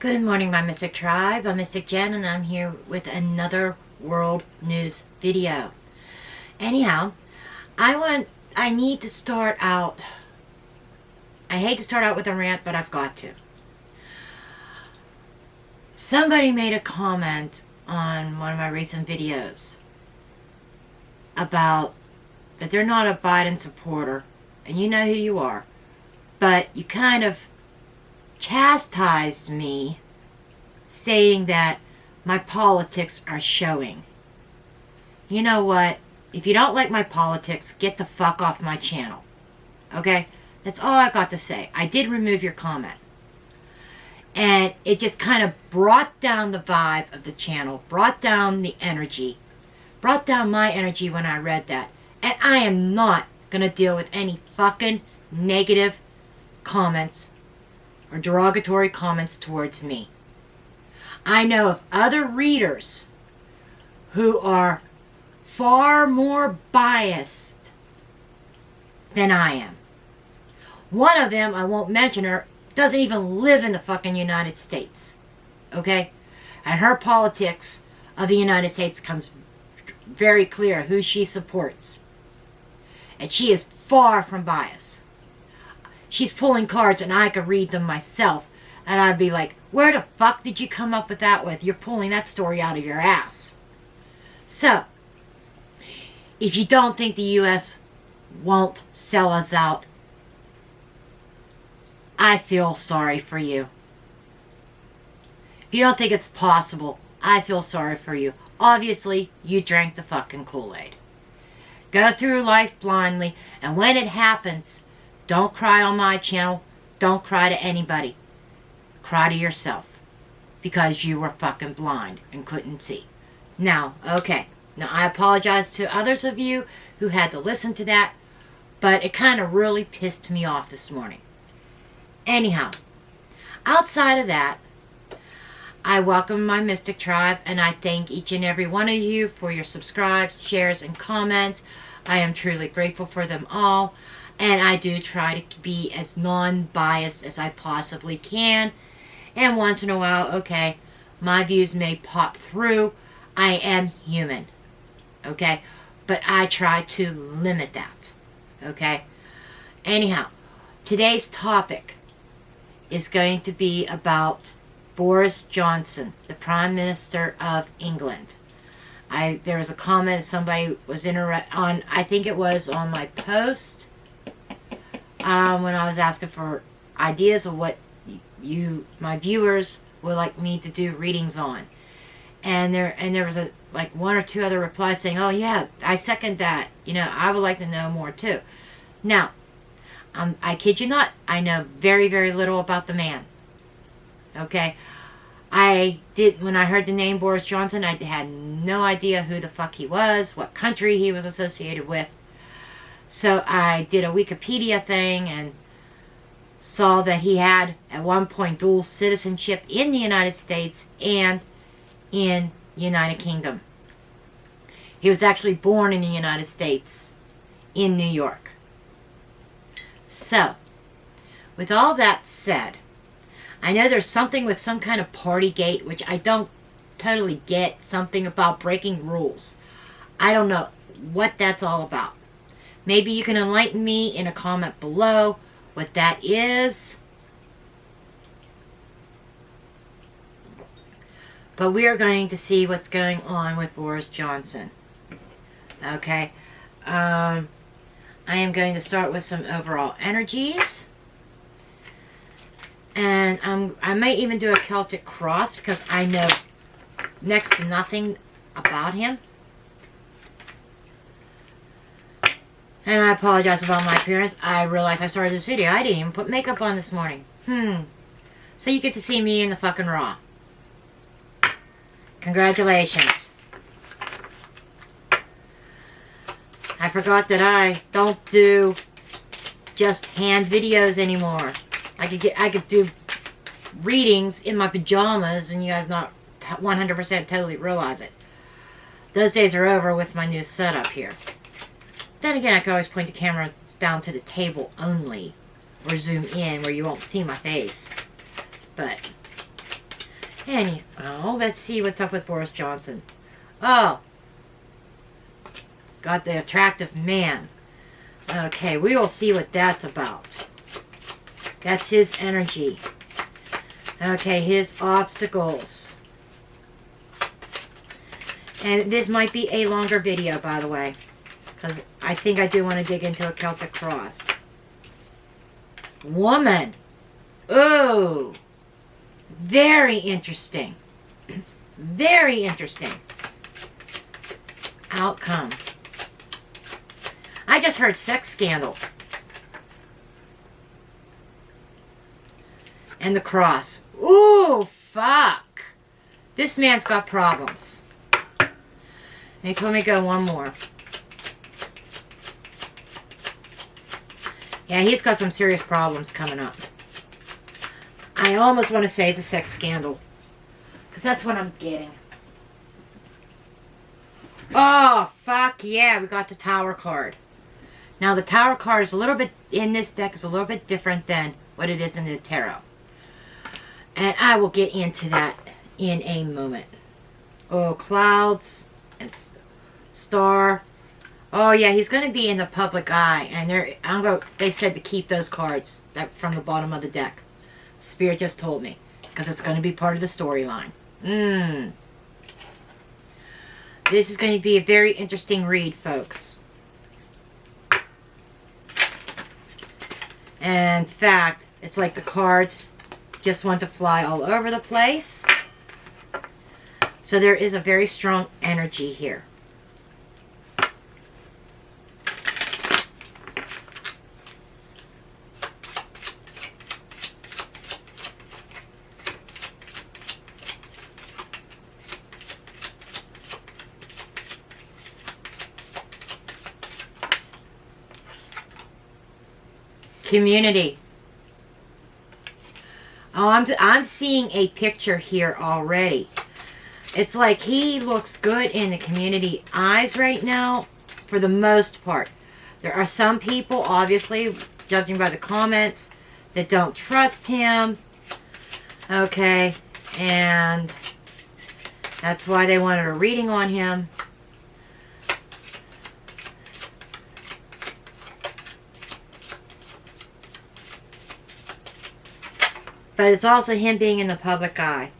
Good morning, my Mystic Tribe. I'm Mystic Jen, and I'm here with another world news video. Anyhow, I need to start out. I hate to start out with a rant, but I've got to. Somebody made a comment on one of my recent videos about that they're not a Biden supporter, and you know who you are, but you kind of chastised me, stating that my politics are showing. You know what? If you don't like my politics, get the fuck off my channel. Okay? That's all I got to say. I did remove your comment. And it just kind of brought down the vibe of the channel, brought down the energy, brought down my energy when I read that. And I am not going to deal with any fucking negative comments or derogatory comments towards me. I know of other readers who are far more biased than I am. One of them, I won't mention her, doesn't even live in the fucking United States. Okay? And her politics of the United States comes very clear who she supports. And she is far from biased. She's pulling cards and I could read them myself. And I'd be like, where the fuck did you come up with that with? You're pulling that story out of your ass. So, if you don't think the U.S. won't sell us out, I feel sorry for you. If you don't think it's possible, I feel sorry for you. Obviously, you drank the fucking Kool-Aid. Go through life blindly, and when it happens, don't cry on my channel. Don't cry to anybody. Cry to yourself. Because you were fucking blind and couldn't see. Now, okay. Now, I apologize to others of you who had to listen to that. But it kind of really pissed me off this morning. Anyhow. Outside of that, I welcome my Mystic Tribe. And I thank each and every one of you for your subscribes, shares, and comments. I am truly grateful for them all. And I do try to be as non-biased as I possibly can. And once in a while, okay, my views may pop through. I am human. Okay? But I try to limit that. Okay? Anyhow, today's topic is going to be about Boris Johnson, the Prime Minister of England. There was a comment somebody was on, I think it was on my post, when I was asking for ideas of what my viewers would like me to do readings on, and there was like one or two other replies saying, "Oh yeah, I second that. You know, I would like to know more too." Now, I kid you not, I know very, very little about the man. Okay, when I heard the name Boris Johnson, I had no idea who the fuck he was, what country he was associated with. So I did a Wikipedia thing and saw that he had at one point dual citizenship in the United States and in United Kingdom. He was actually born in the United States in New York. So, with all that said, I know there's something with some kind of Partygate, which I don't totally get, something about breaking rules. I don't know what that's all about. Maybe you can enlighten me in a comment below what that is. But we are going to see what's going on with Boris Johnson. Okay. I am going to start with some overall energies. And I may even do a Celtic Cross because I know next to nothing about him. And I apologize about my appearance. I realized I started this video. I didn't even put makeup on this morning. So you get to see me in the fucking raw. Congratulations. I forgot that I don't do just hand videos anymore. I could do readings in my pajamas and you guys not 100% totally realize it. Those days are over with my new setup here. Then again, I can always point the camera down to the table only, or zoom in where you won't see my face. But Oh, let's see what's up with Boris Johnson. Oh, got the attractive man. Okay, we will see what that's about. That's his energy. Okay, his obstacles. And this might be a longer video, by the way, because I think I do want to dig into a Celtic Cross. Woman. Ooh. Very interesting. Very interesting. Outcome. I just heard sex scandal. And the cross. Ooh, fuck. This man's got problems. They told me to go one more. Yeah, he's got some serious problems coming up. I almost want to say it's a sex scandal. Because that's what I'm getting. Oh, fuck yeah, we got the Tower card. Now, the Tower card is a little bit, in this deck, is a little bit different than what it is in the Tarot. And I will get into that in a moment. Oh, clouds and star. Oh, yeah, he's going to be in the public eye. And they said to keep those cards from the bottom of the deck. Spirit just told me. Because it's going to be part of the storyline. This is going to be a very interesting read, folks. And in fact, it's like the cards just want to fly all over the place. So there is a very strong energy here. Community. Oh, I'm seeing a picture here already. It's like he looks good in the community eyes right now, for the most part. There are some people, obviously, judging by the comments, that don't trust him. Okay, and that's why they wanted a reading on him. But it's also him being in the public eye.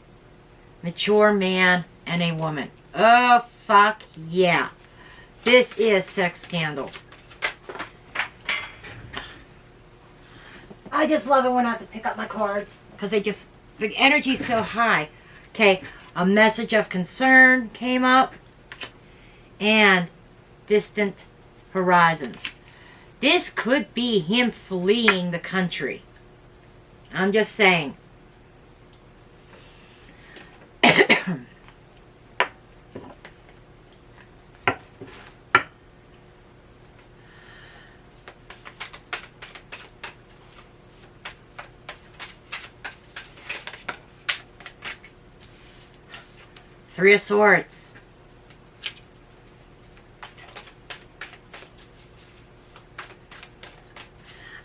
Mature man and a woman. Oh, fuck yeah. This is sex scandal. I just love it when I have to pick up my cards. Because the energy's so high. Okay, a message of concern came up. And distant horizons. This could be him fleeing the country. I'm just saying. Three of Swords.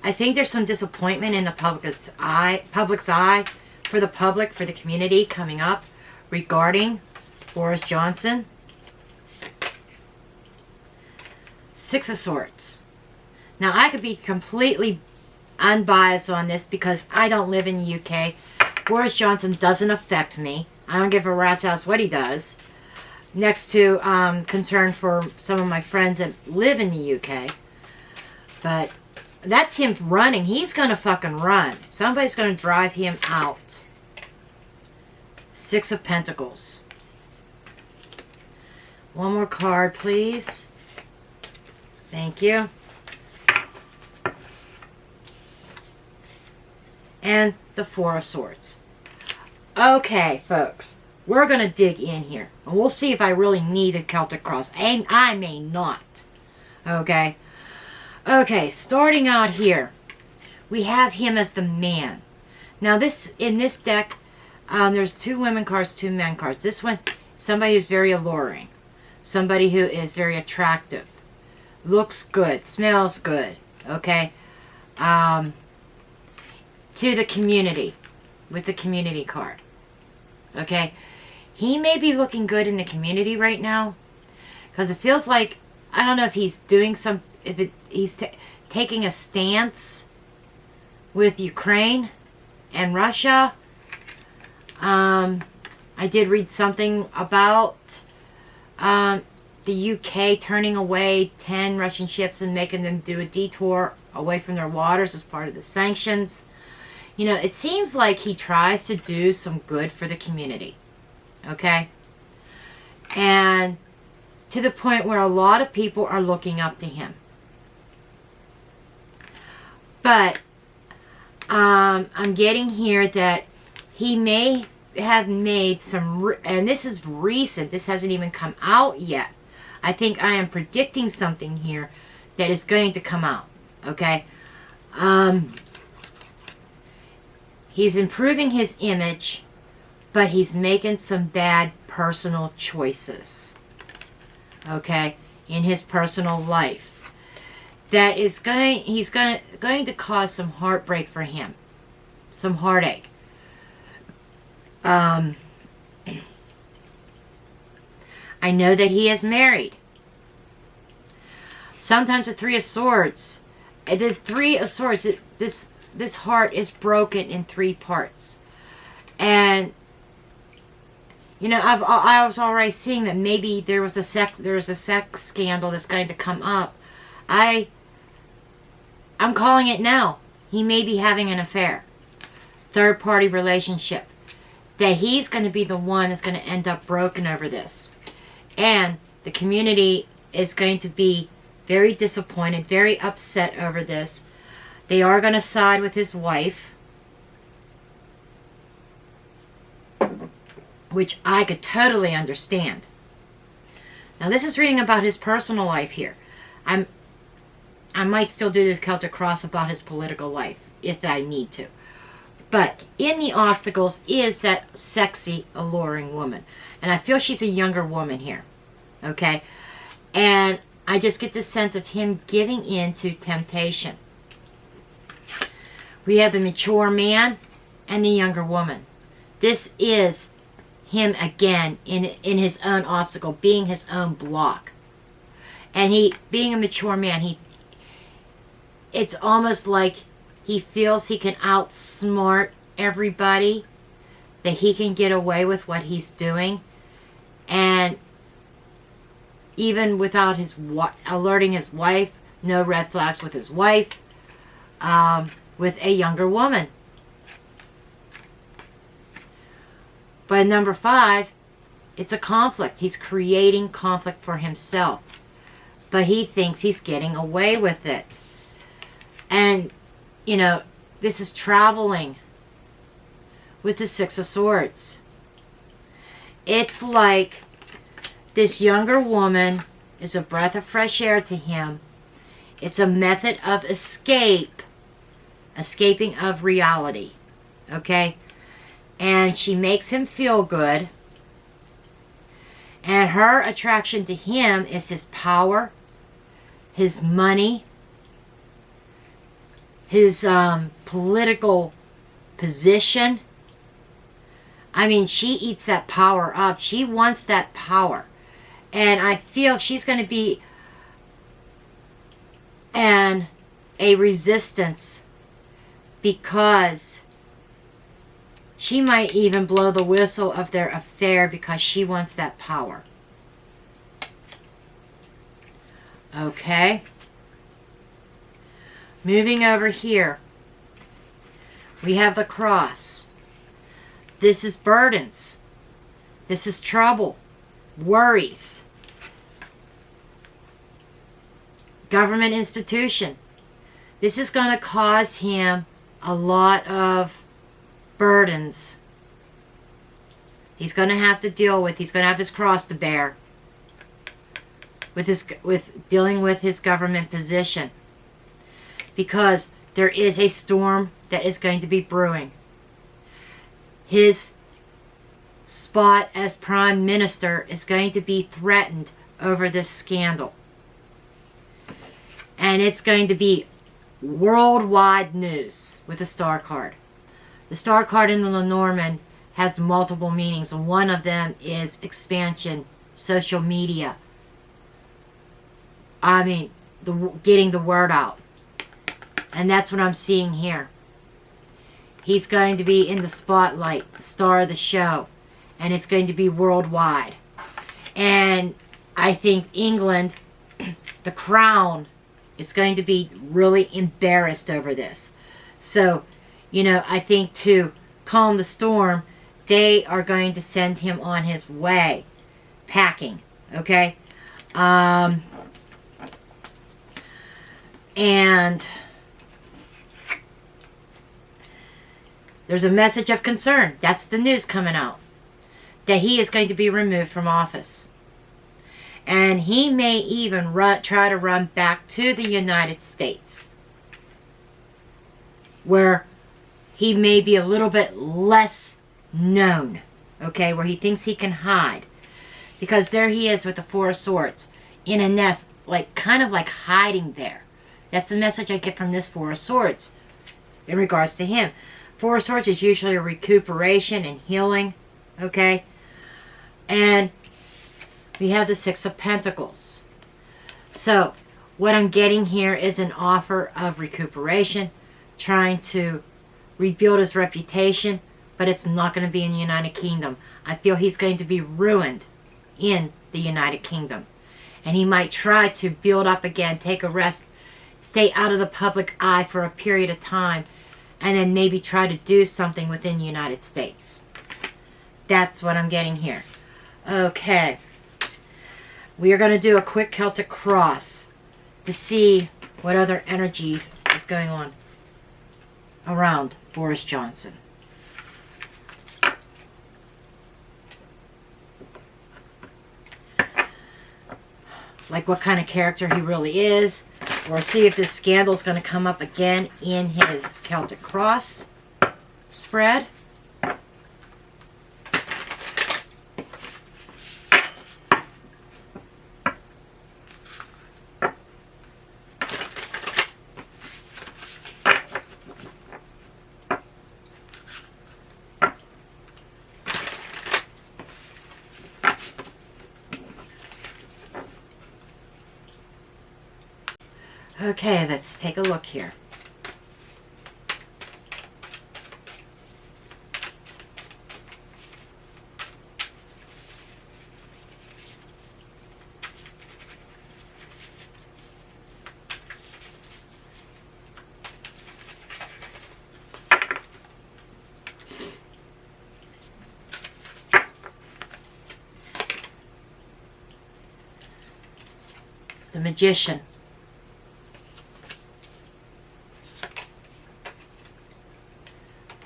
I think there's some disappointment in the public's eye for the public, for the community coming up regarding Boris Johnson. Six of Swords. Now, I could be completely unbiased on this because I don't live in the UK. Boris Johnson doesn't affect me. I don't give a rat's ass what he does. Next to concern for some of my friends that live in the UK. But that's him running. He's going to fucking run. Somebody's going to drive him out. Six of Pentacles. One more card, please. Thank you. And the Four of Swords. Okay, folks. We're going to dig in here. And we'll see if I really need a Celtic Cross. I may not. Okay. Okay, starting out here, we have him as the man. Now, in this deck, there's two women cards, two men cards. This one, somebody who's very alluring. Somebody who is very attractive. Looks good. Smells good. Okay? To the community. With the community card. Okay? He may be looking good in the community right now. Because it feels like, I don't know if he's doing some, he's taking a stance with Ukraine and Russia. I did read something about the UK turning away 10 Russian ships and making them do a detour away from their waters as part of the sanctions. You know, it seems like he tries to do some good for the community. Okay? And to the point where a lot of people are looking up to him. But I'm getting here that he may have made some, and this is recent, this hasn't even come out yet. I think I am predicting something here that is going to come out. Okay? He's improving his image, but he's making some bad personal choices. Okay? In his personal life. That is going to cause some heartbreak for him. Some heartache. I know that he is married. Sometimes the Three of Swords. The Three of Swords, this heart is broken in 3 parts. And you know, I was already seeing that maybe there's a sex scandal that's going to come up. I'm calling it now. He may be having an affair. Third-party relationship. That he's going to be the one that's going to end up broken over this. And the community is going to be very disappointed, very upset over this. They are going to side with his wife. Which I could totally understand. Now this is reading about his personal life here. I might still do the Celtic Cross about his political life, if I need to. But in the obstacles is that sexy, alluring woman. And I feel she's a younger woman here. Okay? And I just get the sense of him giving in to temptation. We have the mature man and the younger woman. This is him again in his own obstacle, being his own block. And he, being a mature man, it's almost like he feels he can outsmart everybody, that he can get away with what he's doing, and even without alerting his wife, no red flags with his wife, with a younger woman. But number 5, it's a conflict. He's creating conflict for himself. But he thinks he's getting away with it. And, you know, this is traveling with the 6 of Swords. It's like this younger woman is a breath of fresh air to him. It's a method of escape. Escaping of reality. Okay? And she makes him feel good. And her attraction to him is his power, his money, his political position. I mean, she eats that power up. She wants that power. And I feel she's going to be a resistance, because she might even blow the whistle of their affair because she wants that power. Okay. Moving over here. We have the Cross. This is burdens. This is trouble. Worries. Government institution. This is going to cause him a lot of burdens. He's going to have to deal with. He's going to have his cross to bear. With dealing with his government position. Because there is a storm that is going to be brewing. His spot as Prime Minister is going to be threatened over this scandal. And it's going to be worldwide news with the Star card. The Star card in the Lenormand has multiple meanings. One of them is expansion, social media. I mean, getting the word out. And that's what I'm seeing here. He's going to be in the spotlight, the star of the show. And it's going to be worldwide. And I think England, the crown, is going to be really embarrassed over this. So, you know, I think to calm the storm, they are going to send him on his way. Packing. Okay? And there's a message of concern. That's the news coming out. That he is going to be removed from office. And he may even try to run back to the United States, where he may be a little bit less known, okay, where he thinks he can hide. Because there he is with the Four of Swords in a nest, like kind of like hiding there. That's the message I get from this Four of Swords in regards to him. Four of Swords is usually a recuperation and healing, okay? And we have the Six of Pentacles. So, what I'm getting here is an offer of recuperation, trying to rebuild his reputation, but it's not going to be in the United Kingdom. I feel he's going to be ruined in the United Kingdom. And he might try to build up again, take a rest, stay out of the public eye for a period of time, and then maybe try to do something within the United States. That's what I'm getting here. Okay. We are going to do a quick Celtic Cross to see what other energies is going on around Boris Johnson. Like what kind of character he really is. Or see if this scandal is going to come up again in his Celtic Cross spread. Okay, let's take a look here. The Magician.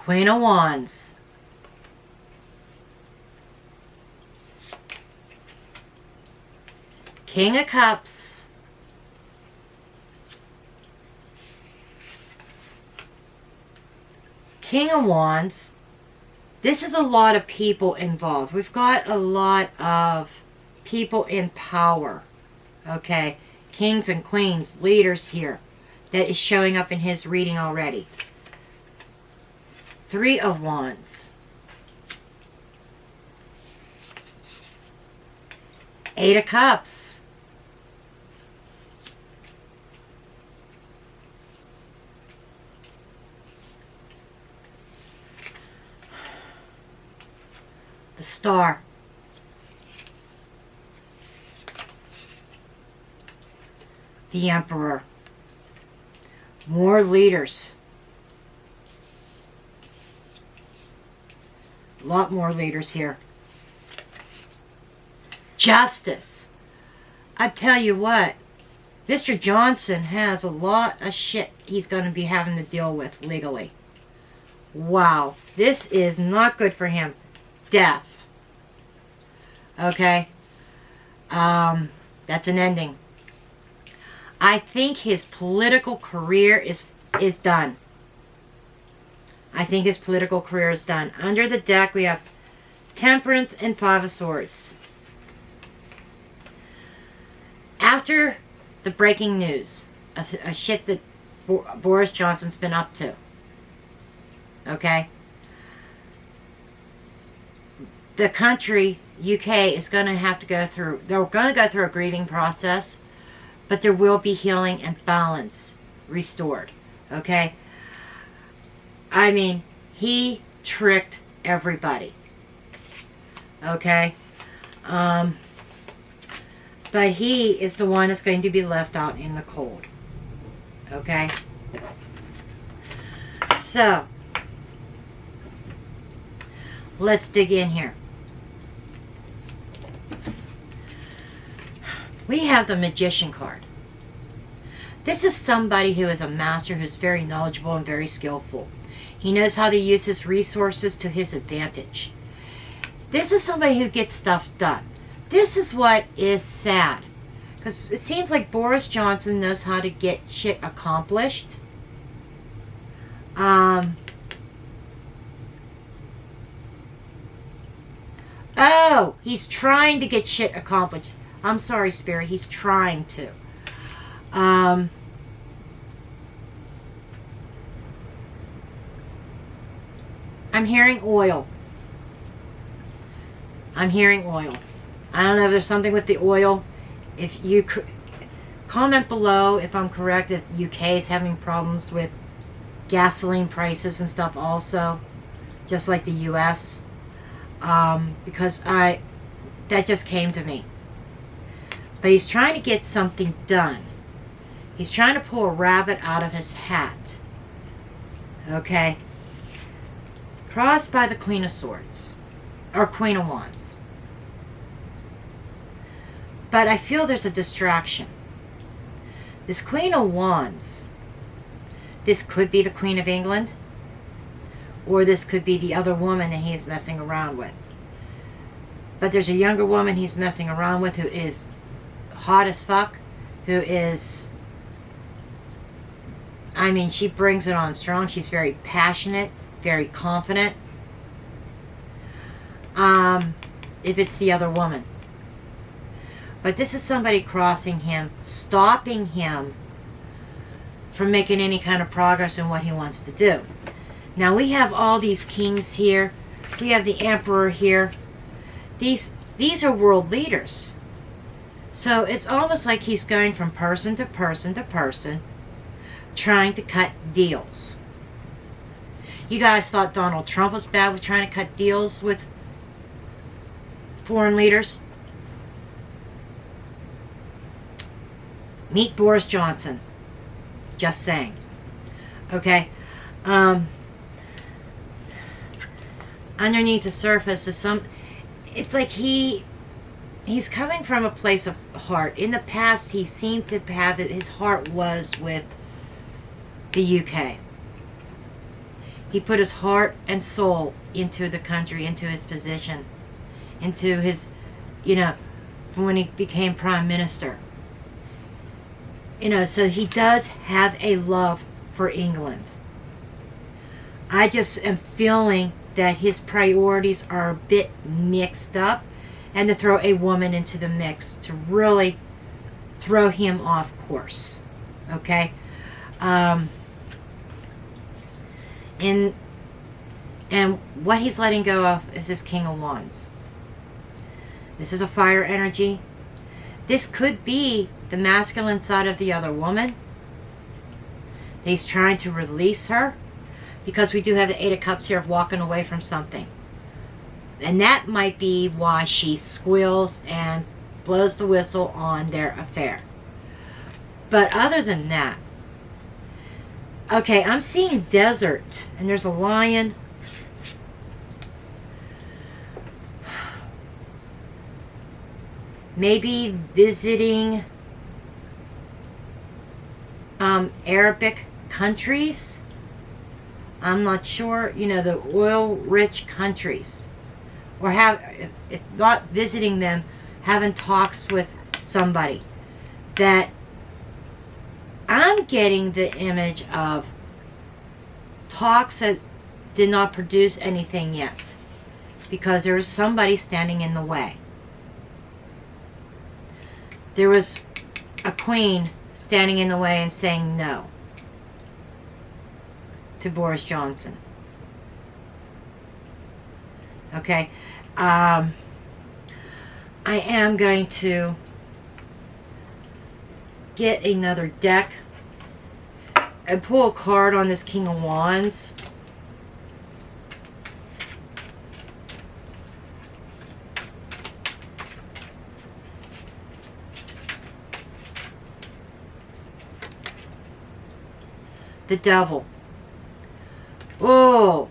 Queen of Wands. King of Cups. King of Wands. This is a lot of people involved. We've got a lot of people in power. Okay. Kings and queens, leaders here. That is showing up in his reading already. Three of Wands. Eight of Cups. The Star. The Emperor. More leaders. A lot more leaders here. Justice. I tell you what, Mr. Johnson has a lot of shit he's going to be having to deal with legally. Wow. This is not good for him. Death. Okay. That's an ending. I think his political career is done. I think his political career is done. Under the deck, we have Temperance and Five of Swords. After the breaking news of shit that Boris Johnson's been up to, okay? the country, UK, is going to have to go through, they're going to go through a grieving process, but there will be healing and balance restored. Okay? I mean, he tricked everybody. Okay? But he is the one that's going to be left out in the cold. Okay? So, let's dig in here. We have the Magician card. This is somebody who is a master, who's very knowledgeable and very skillful. He knows how to use his resources to his advantage. This is somebody who gets stuff done. This is what is sad. Because it seems like Boris Johnson knows how to get shit accomplished. Oh, he's trying to get shit accomplished. I'm sorry, Spirit. He's trying to. I'm hearing oil. I'm hearing oil. I don't know if there's something with the oil. If you comment below if I'm correct, if UK is having problems with gasoline prices and stuff also, just like the US. Because that just came to me. But he's trying to get something done. He's trying to pull a rabbit out of his hat. Okay? Crossed by the Queen of Swords. Or Queen of Wands. But I feel there's a distraction. This Queen of Wands, this could be the Queen of England. Or this could be the other woman that he's messing around with. But there's a younger woman he's messing around with who is hot as fuck. Who is, I mean, she brings it on strong. She's very passionate, very confident. If it's the other woman. But this is somebody crossing him, stopping him from making any kind of progress in what he wants to do. Now we have all these kings here. We have the emperor here. These are world leaders. So it's almost like he's going from person to person to person, trying to cut deals. You guys thought Donald Trump was bad with trying to cut deals with foreign leaders? Meet Boris Johnson. Just saying. Okay? Underneath the surface is it's like he's coming from a place of heart. In the past, he seemed to have it, his heart was with the UK. He put his heart and soul into the country, into his position, into his, when he became Prime Minister. So he does have a love for England. I just am feeling that his priorities are a bit mixed up, and to throw a woman into the mix to really throw him off course. Okay? And what he's letting go of is this King of Wands. This is a fire energy. This could be the masculine side of the other woman. He's trying to release her, because we do have the Eight of Cups here of walking away from something. And that might be why she squeals and blows the whistle on their affair. But other than that, okay, I'm seeing desert, and there's a lion. Maybe visiting Arabic countries. I'm not sure, the oil-rich countries. Or if not visiting them, having talks with somebody. That I'm getting the image of talks that did not produce anything yet. Because there was somebody standing in the way. There was a queen standing in the way and saying no to Boris Johnson. Okay? I am going to get another deck and pull a card on this King of Wands. The Devil. Oh,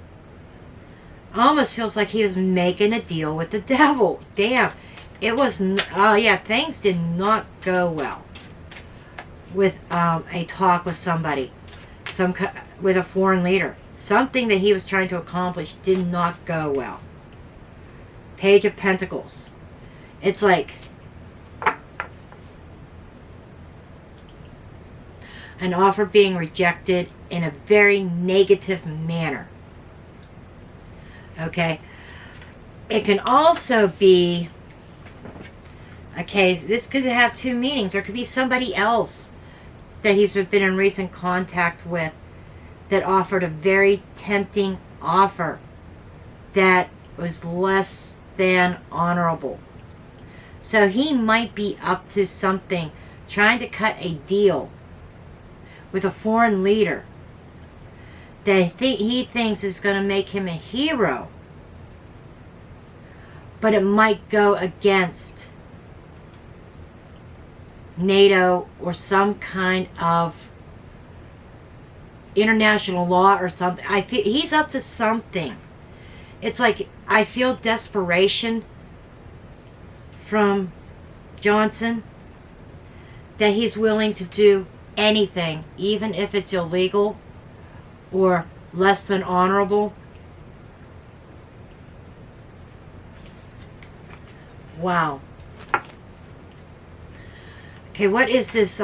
almost feels like he was making a deal with the devil. Damn. It was, oh yeah, things did not go well with a talk with somebody, with a foreign leader. Something that he was trying to accomplish did not go well. Page of Pentacles. It's like an offer being rejected in a very negative manner. Okay. It can also be a case, this could have two meanings. There could be somebody else that he's been in recent contact with that offered a very tempting offer that was less than honorable. So he might be up to something, trying to cut a deal with a foreign leader that he thinks is going to make him a hero, but it might go against NATO or some kind of international law or something. I feel he's up to something. It's like I feel desperation from Johnson, that he's willing to do anything, even if it's illegal or less than honorable. Wow. Okay, what is this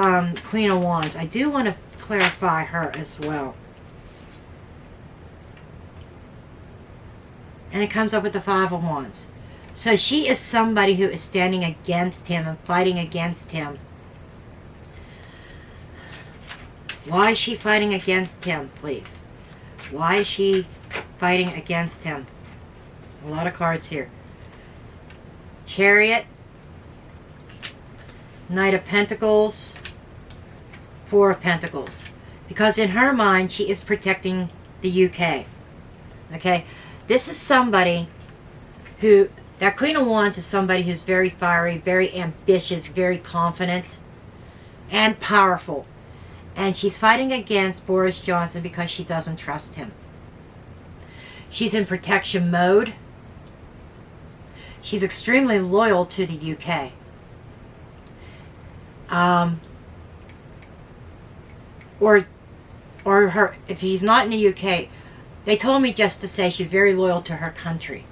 Queen of Wands? I do want to clarify her as well. And it comes up with the Five of Wands. So she is somebody who is standing against him and fighting against him. Why is she fighting against him, please? Why is she fighting against him? A lot of cards here. Chariot. Knight of Pentacles. Four of Pentacles. Because in her mind, she is protecting the UK. Okay? This is somebody who... That Queen of Wands is somebody who's very fiery, very ambitious, very confident, and powerful. And she's fighting against Boris Johnson because she doesn't trust him. She's in protection mode. She's extremely loyal to the UK. Or her, if she's not in the UK, they told me just to say she's very loyal to her country.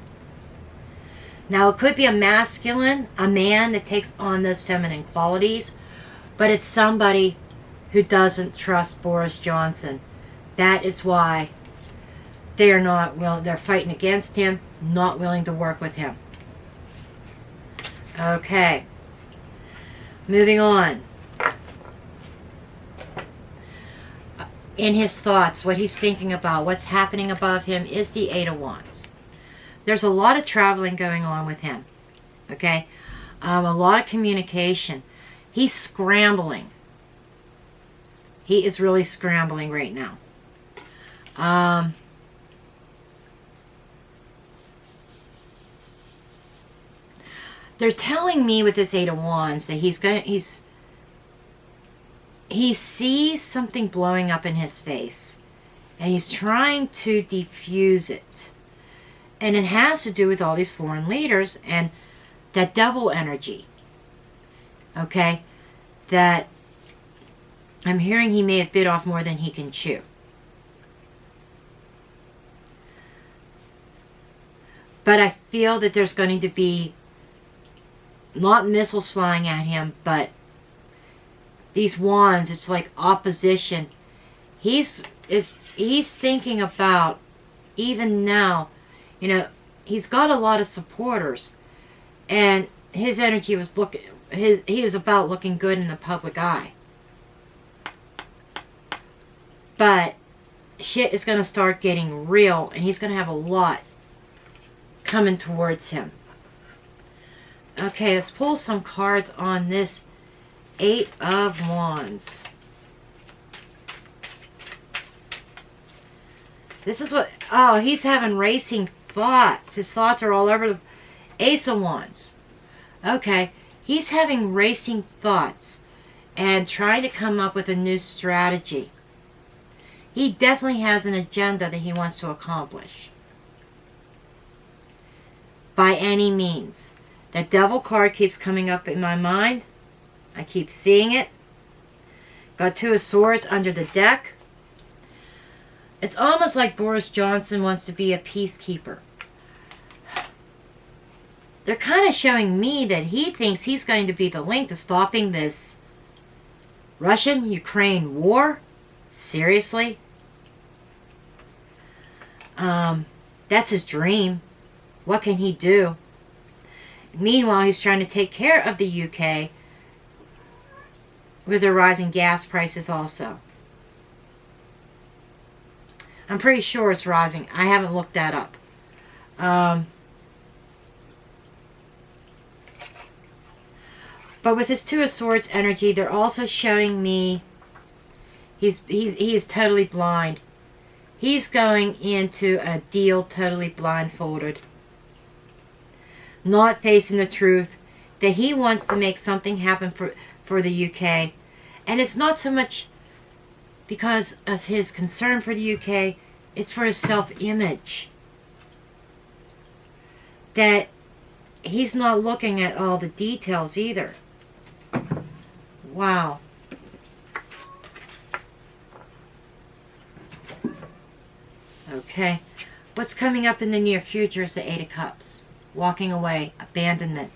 Now, it could be a masculine, a man that takes on those feminine qualities, but it's somebody who doesn't trust Boris Johnson. That is why they are not willing, they're fighting against him, not willing to work with him. Okay. Moving on. In his thoughts, what he's thinking about, what's happening above him is the Eight of Wands. There's a lot of traveling going on with him. Okay? A lot of communication. He's scrambling. He is really scrambling right now. They're telling me with this Eight of Wands that he sees something blowing up in his face, and he's trying to defuse it. And it has to do with all these foreign leaders and that devil energy. Okay? That I'm hearing he may have bit off more than he can chew. But I feel that there's going to be not missiles flying at him, but these wands, it's like opposition. He's thinking about, even now, you know, he's got a lot of supporters, and his energy was he was about looking good in the public eye. But shit is going to start getting real, and he's going to have a lot coming towards him. Okay, let's pull some cards on this Eight of Wands. This is what... Oh, he's having racing thoughts. His thoughts are all over the... Ace of Wands. Okay, he's having racing thoughts and trying to come up with a new strategy. He definitely has an agenda that he wants to accomplish. By any means. That Devil card keeps coming up in my mind. I keep seeing it. Got Two of Swords under the deck. It's almost like Boris Johnson wants to be a peacekeeper. They're kind of showing me that he thinks he's going to be the link to stopping this Russian-Ukraine war. Seriously? That's his dream. What can he do? Meanwhile, he's trying to take care of the UK with the rising gas prices also. I'm pretty sure it's rising. I haven't looked that up. But with his Two of Swords energy, they're also showing me he is totally blind. He's going into a deal totally blindfolded. Not facing the truth that he wants to make something happen for the UK. And it's not so much because of his concern for the UK, it's for his self-image. That he's not looking at all the details either. Wow. Okay. What's coming up in the near future is the Eight of Cups. Walking away, abandonment,